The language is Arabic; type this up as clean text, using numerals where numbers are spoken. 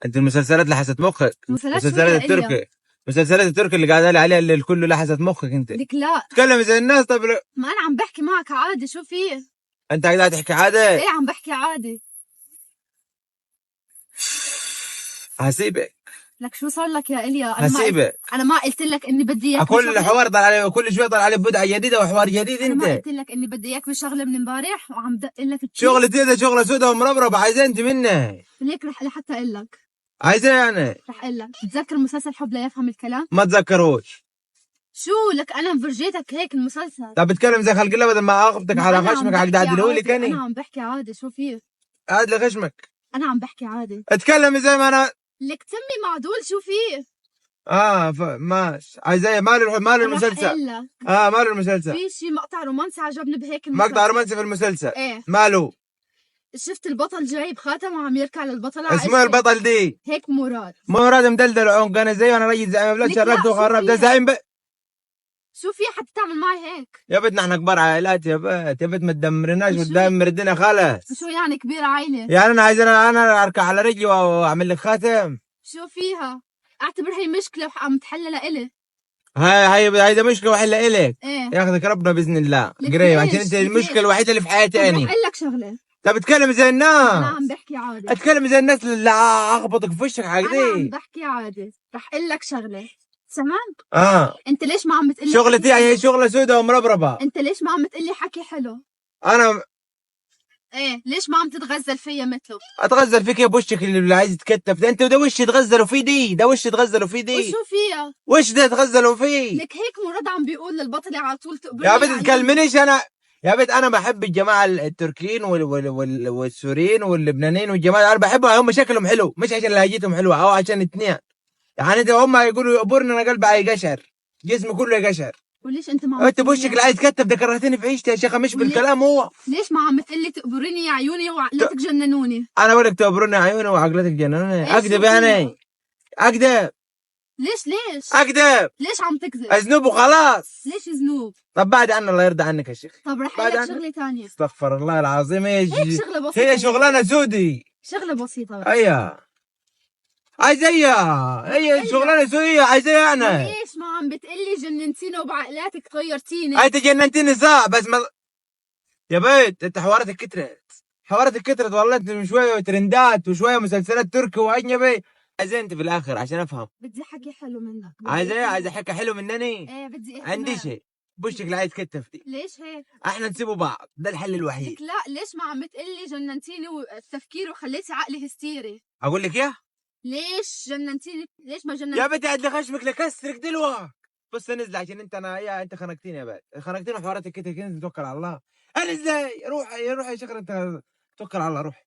انت المسلسلات لحست مخك. مسلسلات شو مسلسلات يا إليا؟ التركي، مسلسلات التركي اللي قاعد عليها اللي الكل لحست مخك انت. لك لا تكلم زي الناس. طب ما أنا عم بحكي معك عادي، شو فيه؟ انت قاعد تحكي عادي. إيه عم بحكي عادي. هسيبك. لك شو صار لك يا إليا؟ هسيبك. أنا ما قلت لك إني بدي إياك كل بشغلة. حوار ضل عليه، كل شوي ضل عليه بدعة جديدة وحوار جديد. أنا ما انت قلت لك إني بدي إياك بشغلة من امبارح وعم دق لك كتير. شغلة ايه؟ شغلة سودة ومربربة. عايزة انت منه؟ ليك رح لحتى أقول لك. عايزة يعني؟ رح أقول لك، تتذكر مسلسل حب لا يفهم الكلام؟ ما تذكروش. شو لك أنا فرجيتك هيك المسلسل. طب بتكلم زي خلق الله بدل ما اخبطك على خشمك على قاعد لك أنا اني. عم بحكي عادي، شو فيه؟ قاعد لخشمك. أنا عم بحكي عادي. اتكلم زي ما انا. لك تمي معدول، شو فيه؟ ماشي. عايزة ماله المسلسل؟ رح أقول لك. ماله المسلسل؟ في شي مقطع رومانسي عجبني بهيك المسلسل. مقطع رومانسي في المسلسل؟ ايه. ماله؟ شفت البطل جايب خاتم وعم يركع للبطلة اسمه البطل دي؟ هيك مراد. مراد مدلدل عنق. انا زيه، انا ريس زعيم بلاد لك لا، شرفت شو وخربت. ده فيها؟ زعيم شو في حتى تعمل معي هيك؟ يا بنت نحن كبار عائلات يا بنت. يا بنت ما تدمرناش شو- وتدمر الدنيا خالص. شو يعني كبير عائلة؟ يعني انا عايز انا اركع على رجلي واعمل لك خاتم؟ شو فيها؟ اعتبر هي مشكلة وعم تحل لإلي. هاي ده مشكله وحله الك. ايه. ياخذك ربنا باذن الله لك قريب، ليش؟ عشان انت لك المشكله ليش؟ الوحيده اللي في حياتي طب رح اني. اقول لك شغلة. طب اتكلم زي انا الناس. عم بحكي عادي. اتكلم زي الناس اللي اخبطك في وشك انا عم عقدي. بحكي عادي، رح اقول لك شغلة. سمعت؟ اه انت ليش ما عم بتقلي شغلتي حكي هي حلو؟ شغله سودة ومربربه. انت ليش ما عم تقلي حكي حلو؟ انا ايه ليش ما عم تتغزل فيا مثله؟ اتغزل فيك يا بوشك اللي عايز يتكتف ده. انت ده وش تغزلوا فيه دي؟ ده وش تغزلوا فيه دي؟ وشو فيها؟ وش ده تغزلوا فيه؟ لك هيك مراد عم بيقول للبطلة على طول تقبرني يا بنت تكلمنيش انا. يا بنت انا بحب الجماعه التركيين والسوريين واللبنانيين والجماعه. انا بحبهم، هم شكلهم حلو مش عشان لهجتهم حلوه او عشان اثنين. يعني ده هم يقولوا يقبرني انا قلبي يقشر، جسمي كله يقشر. وليش انت ما عم انت تقلي بوشك اللي عايز تكتف ده كرهتني في عيشتي يا شيخه، مش بالكلام هو. ليش ما عم تقلي تقبريني يا عيوني وعقلتك جننوني؟ انا بقول لك تقبروني عيوني وعقلتك جنوني. ايش اكذب شو يعني؟ فيها؟ اكذب؟ ليش؟ اكذب؟ ليش عم تكذب؟ اذنب وخلاص. ليش ذنوب؟ طب بعد عني الله يرضى عنك يا شيخ. طب رح بعد اقول لك عنك. شغلة ثانية. استغفر الله العظيم. هيك شغلة بسيطة. هي شغلانه سودي. شغلة بسيطة بس. ايوه عايزيها. هي شغلانه سوريه عايزيها انا. ليش ما عم بتقلي جننتيني وبعقلاتك غيرتيني؟ هاي تجننتني صح بس ما. يا بيت انت حواراتك كترت. حواراتك كترت والله. انت شويه ترندات وشويه مسلسلات تركي واجنبي. عايزة انت في الاخر عشان افهم. بدي حكي حلو منك. عايزة ايه؟ عايزة حكي حلو منني؟ ايه بدي عندي شيء. بوشك اللي عايز كتف دي. ليش هيك؟ احنا نسيبوا بعض، ده الحل الوحيد. لك لا، ليش ما عم تقلي جننتيني والتفكير وخليتي عقلي هستيري؟ اقول لك ايه؟ ليش جننتيني؟ ليش ما جننتيني؟ يا بنت عد خشمك لكسرك دلوقتي. بص نزل عشان انت خنقتيني يا بنت. خنقتيني وحواراتك كده كده. توكل على الله. انا ازاي؟ روح يا شيخ انت. توكل على الله روح.